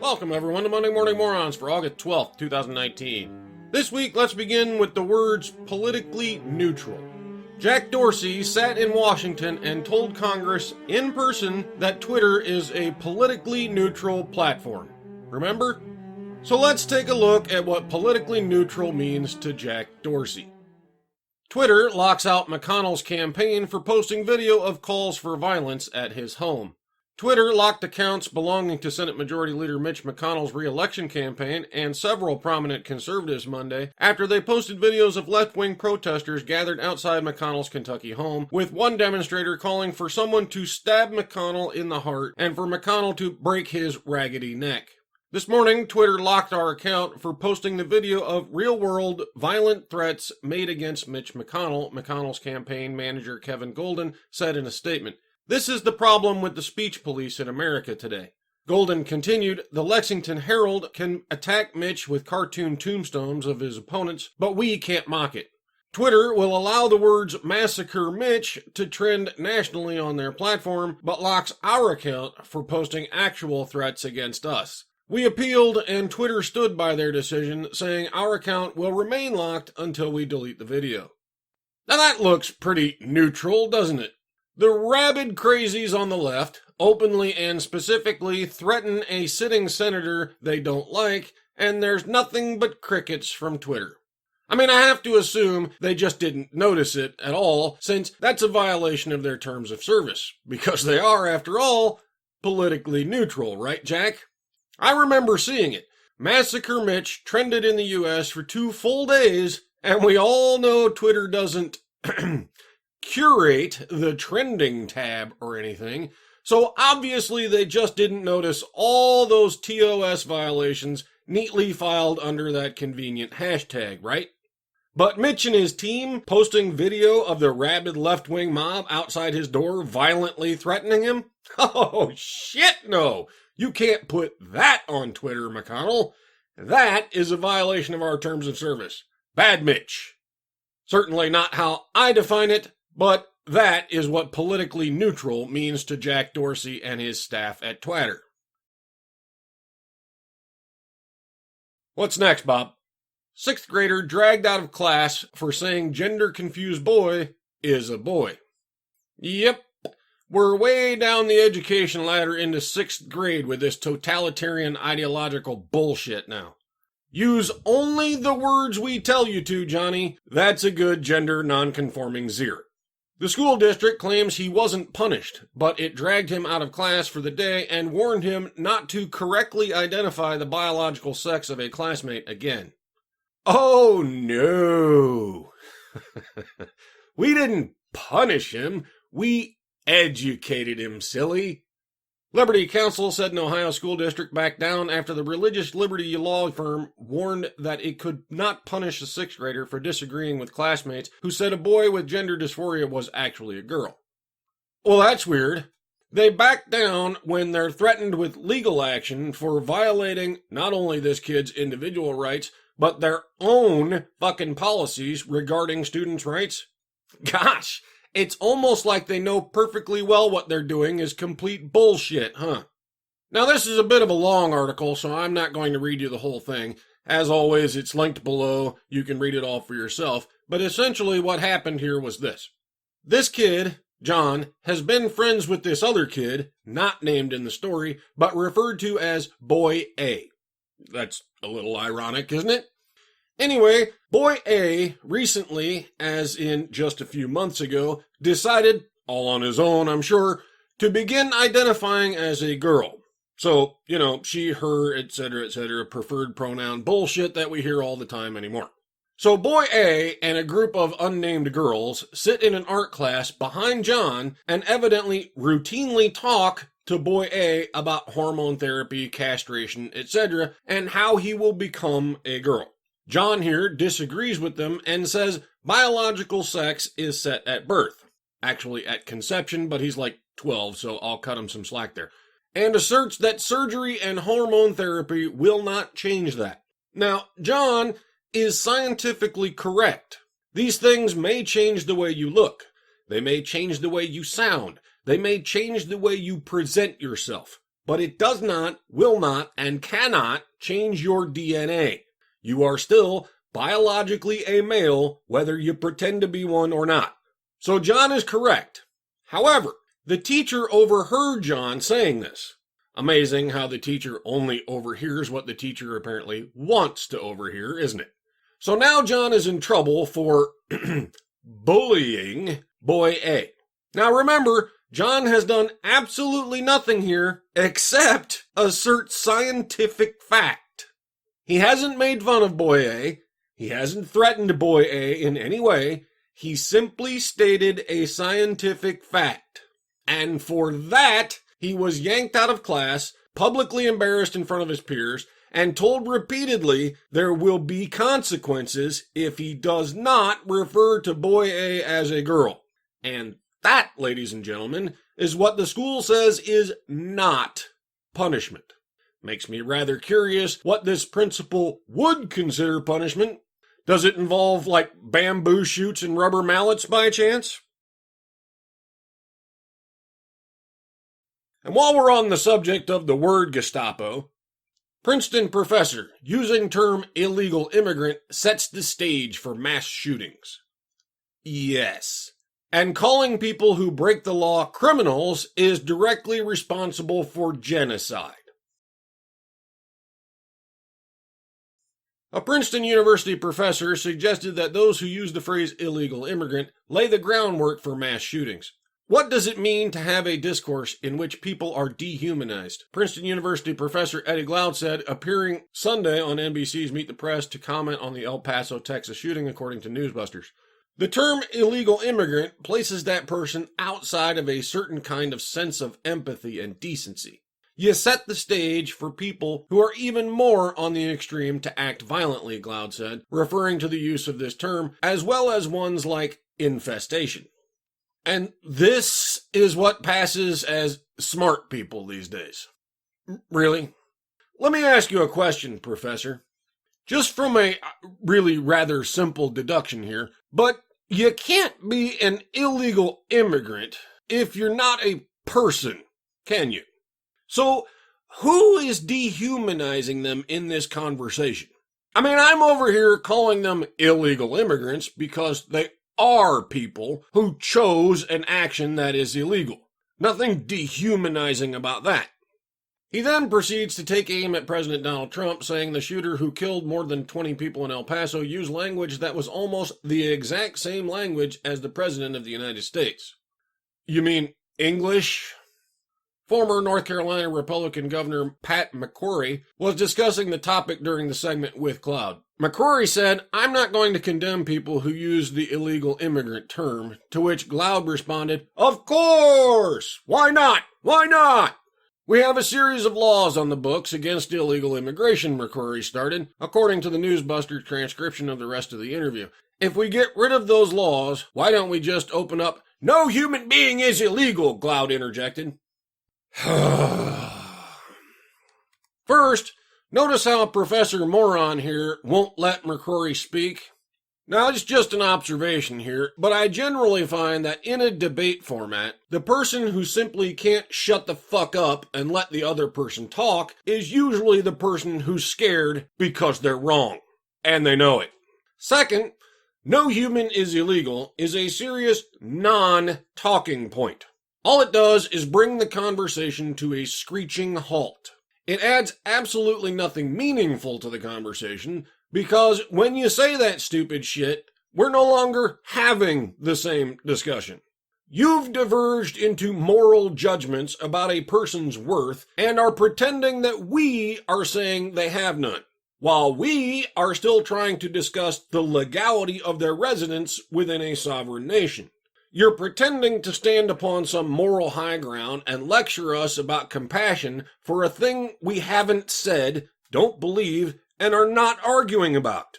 Welcome everyone to Monday Morning Morons for August 12th, 2019. This week, let's begin with the words politically neutral. Jack Dorsey sat in Washington and told Congress in person that Twitter is a politically neutral platform. Remember? So let's take a look at what politically neutral means to Jack Dorsey. Twitter locks out McConnell's campaign for posting video of calls for violence at his home. Twitter locked accounts belonging to Senate Majority Leader Mitch McConnell's re-election campaign and several prominent conservatives Monday after they posted videos of left-wing protesters gathered outside McConnell's Kentucky home, with one demonstrator calling for someone to stab McConnell in the heart and for McConnell to break his raggedy neck. This morning, Twitter locked our account for posting the video of real-world violent threats made against Mitch McConnell, McConnell's campaign manager Kevin Golden said in a statement. This is the problem with the speech police in America today. Golden continued, the Lexington Herald can attack Mitch with cartoon tombstones of his opponents, but we can't mock it. Twitter will allow the words massacre Mitch to trend nationally on their platform, but locks our account for posting actual threats against us. We appealed and Twitter stood by their decision, saying our account will remain locked until we delete the video. Now that looks pretty neutral, doesn't it? The rabid crazies on the left openly and specifically threaten a sitting senator they don't like, and there's nothing but crickets from Twitter. I mean, I have to assume they just didn't notice it at all, since that's a violation of their terms of service, because they are, after all, politically neutral, right, Jack? I remember seeing it. Massacre Mitch trended in the U.S. for 2 full days, and we all know Twitter doesn't curate the trending tab or anything, so obviously they just didn't notice all those TOS violations neatly filed under that convenient hashtag, right? But Mitch and his team posting video of the rabid left-wing mob outside his door violently threatening him? Oh, shit no! You can't put that on Twitter, McConnell. That is a violation of our terms of service. Bad Mitch. Certainly not how I define it, but that is what politically neutral means to Jack Dorsey and his staff at Twitter. What's next, Bob? 6th grader dragged out of class for saying gender-confused boy is a boy. Yep, we're way down the education ladder into 6th grade with this totalitarian ideological bullshit now. Use only the words we tell you to, Johnny. That's a good gender non-conforming zero. The school district claims he wasn't punished, but it dragged him out of class for the day and warned him not to correctly identify the biological sex of a classmate again. Oh no! We didn't punish him, we educated him, silly. Liberty Counsel said an Ohio school district backed down after the religious liberty law firm warned that it could not punish a 6th grader for disagreeing with classmates who said a boy with gender dysphoria was actually a girl. Well, that's weird. They back down when they're threatened with legal action for violating not only this kid's individual rights, but their own fucking policies regarding students' rights. Gosh! It's almost like they know perfectly well what they're doing is complete bullshit, huh? Now, this is a bit of a long article, so I'm not going to read you the whole thing. As always, it's linked below. You can read it all for yourself. But essentially what happened here was this. This kid, John, has been friends with this other kid, not named in the story, but referred to as Boy A. That's a little ironic, isn't it? Anyway, Boy A recently, as in just a few months ago, decided, all on his own I'm sure, to begin identifying as a girl. So, she, her, etc., preferred pronoun bullshit that we hear all the time anymore. So Boy A and a group of unnamed girls sit in an art class behind John and evidently routinely talk to Boy A about hormone therapy, castration, etc., and how he will become a girl. John here disagrees with them and says biological sex is set at birth. Actually at conception, but he's like 12, so I'll cut him some slack there. And asserts that surgery and hormone therapy will not change that. Now, John is scientifically correct. These things may change the way you look. They may change the way you sound. They may change the way you present yourself. but it does not, will not, and cannot change your DNA. You are still biologically a male, whether you pretend to be one or not. So John is correct. However, the teacher overheard John saying this. Amazing how the teacher only overhears what the teacher apparently wants to overhear, isn't it? So now John is in trouble for bullying boy A. Now remember, John has done absolutely nothing here except assert scientific fact. He hasn't made fun of boy A. He hasn't threatened boy A in any way. He simply stated a scientific fact. And for that, he was yanked out of class, publicly embarrassed in front of his peers, and told repeatedly there will be consequences if he does not refer to boy A as a girl. And that, ladies and gentlemen, is what the school says is not punishment. Makes me rather curious what this principal would consider punishment. Does it involve, like, bamboo shoots and rubber mallets by chance? And while we're on the subject of the word Gestapo, Princeton professor using term illegal immigrant sets the stage for mass shootings. Yes. And calling people who break the law criminals is directly responsible for genocide. A Princeton University professor suggested that those who use the phrase illegal immigrant lay the groundwork for mass shootings. What does it mean to have a discourse in which people are dehumanized? Princeton University professor Eddie Glaude said, appearing Sunday on NBC's Meet the Press to comment on the El Paso, Texas shooting, according to Newsbusters. The term illegal immigrant places that person outside of a certain kind of sense of empathy and decency. You set the stage for people who are even more on the extreme to act violently, Glaude said, referring to the use of this term, as well as ones like infestation. And this is what passes as smart people these days. Really? Let me ask you a question, Professor. Just from a really rather simple deduction here, but you can't be an illegal immigrant if you're not a person, can you? So, who is dehumanizing them in this conversation? I mean, I'm over here calling them illegal immigrants because they are people who chose an action that is illegal. Nothing dehumanizing about that. He then proceeds to take aim at President Donald Trump, saying the shooter who killed more than 20 people in El Paso used language that was almost the exact same language as the President of the United States. You mean English? Former North Carolina Republican Governor Pat McCrory was discussing the topic during the segment with Cloud. McCrory said, "I'm not going to condemn people who use the illegal immigrant term," to which Cloud responded, "Of course! Why not? Why not? We have a series of laws on the books against illegal immigration," McCrory started, according to the Newsbusters transcription of the rest of the interview. "If we get rid of those laws, why don't we just open up?" "No human being is illegal," Cloud interjected. First, notice how Professor Moron here won't let McCrory speak. Now, it's just an observation here, but I generally find that in a debate format, the person who simply can't shut the fuck up and let the other person talk is usually the person who's scared because they're wrong, and they know it. Second, no human is illegal is a serious non-talking point. All it does is bring the conversation to a screeching halt. It adds absolutely nothing meaningful to the conversation, because when you say that stupid shit, we're no longer having the same discussion. You've diverged into moral judgments about a person's worth and are pretending that we are saying they have none, while we are still trying to discuss the legality of their residence within a sovereign nation. You're pretending to stand upon some moral high ground and lecture us about compassion for a thing we haven't said, don't believe, and are not arguing about.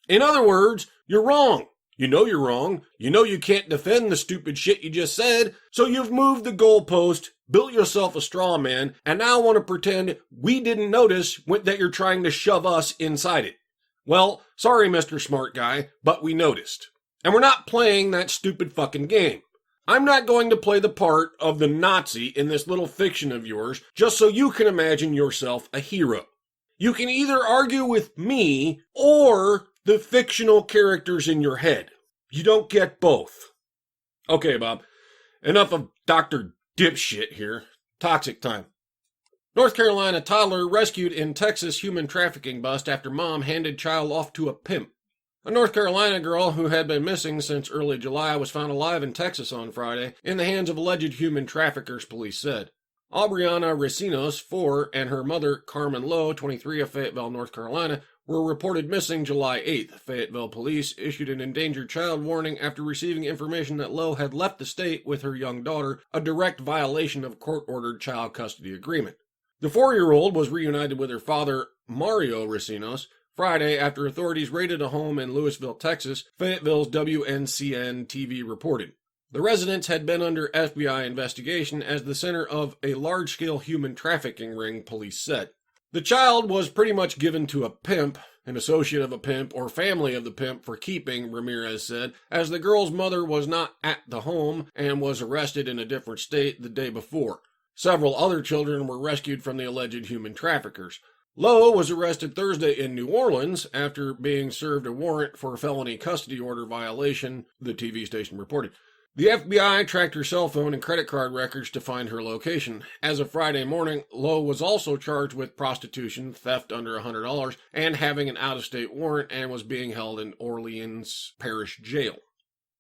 In other words, you're wrong. You know you're wrong. You know you can't defend the stupid shit you just said, so you've moved the goalpost, built yourself a straw man, and now want to pretend we didn't notice that you're trying to shove us inside it. Well, sorry, Mr. Smart Guy, but we noticed. And we're not playing that stupid fucking game. I'm not going to play the part of the Nazi in this little fiction of yours just so you can imagine yourself a hero. You can either argue with me or the fictional characters in your head. You don't get both. Okay, Bob. Enough of Dr. Dipshit here. Toxic time. North Carolina toddler rescued in Texas human trafficking bust after mom handed child off to a pimp. A North Carolina girl who had been missing since early July was found alive in Texas on Friday in the hands of alleged human traffickers, police said. Aubriana Recinos, 4, and her mother, Carmen Lowe, 23, of Fayetteville, North Carolina, were reported missing July 8th. Fayetteville police issued an endangered child warning after receiving information that Lowe had left the state with her young daughter, a direct violation of court-ordered child custody agreement. The 4-year-old was reunited with her father, Mario Recinos, Friday after authorities raided a home in Louisville, Texas, Fayetteville's WNCN-TV reported. The residence had been under FBI investigation as the center of a large-scale human trafficking ring, police said. The child was pretty much given to a pimp, an associate of a pimp, or family of the pimp for keeping, Ramirez said, as the girl's mother was not at the home and was arrested in a different state the day before. Several other children were rescued from the alleged human traffickers. Lowe was arrested Thursday in New Orleans after being served a warrant for a felony custody order violation, the TV station reported. The FBI tracked her cell phone and credit card records to find her location. As of Friday morning, Lowe was also charged with prostitution, theft under $100, and having an out-of-state warrant and was being held in Orleans Parish Jail.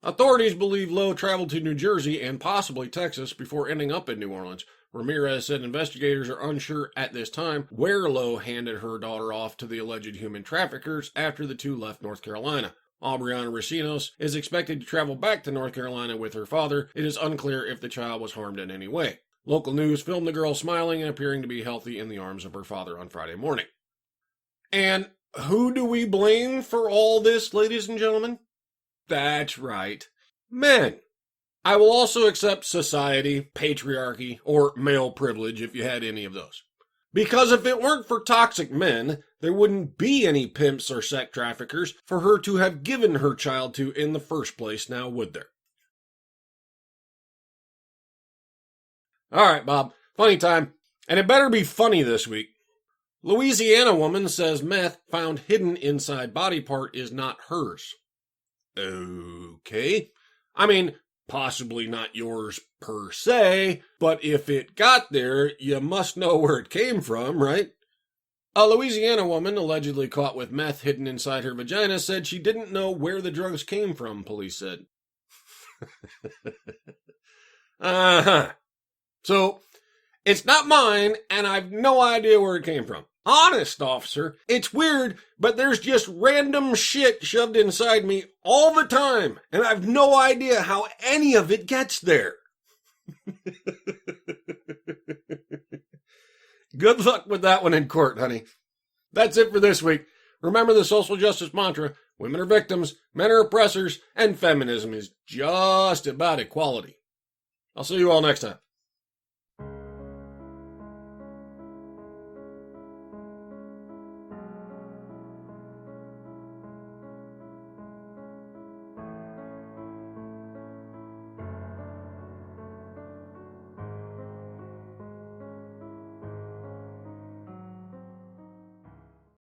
Authorities believe Lowe traveled to New Jersey and possibly Texas before ending up in New Orleans. Ramirez said investigators are unsure at this time where Lowe handed her daughter off to the alleged human traffickers after the two left North Carolina. Aubriana Recinos is expected to travel back to North Carolina with her father. It is unclear if the child was harmed in any way. Local news filmed the girl smiling and appearing to be healthy in the arms of her father on Friday morning. And who do we blame for all this, ladies and gentlemen? That's right, men. I will also accept society, patriarchy, or male privilege if you had any of those. Because if it weren't for toxic men, there wouldn't be any pimps or sex traffickers for her to have given her child to in the first place, now would there? All right, Bob, funny time. And it better be funny this week. Louisiana woman says meth found hidden inside body part is not hers. Okay. I mean, possibly not yours per se, but if it got there, you must know where it came from, right? A Louisiana woman allegedly caught with meth hidden inside her vagina said she didn't know where the drugs came from, police said. Uh-huh. So, it's not mine, and I've no idea where it came from. Honest, officer, it's weird, but there's just random shit shoved inside me all the time, and I've no idea how any of it gets there. Good luck with that one in court, honey. That's it for this week. Remember the social justice mantra: women are victims, men are oppressors, and feminism is just about equality. I'll see you all next time.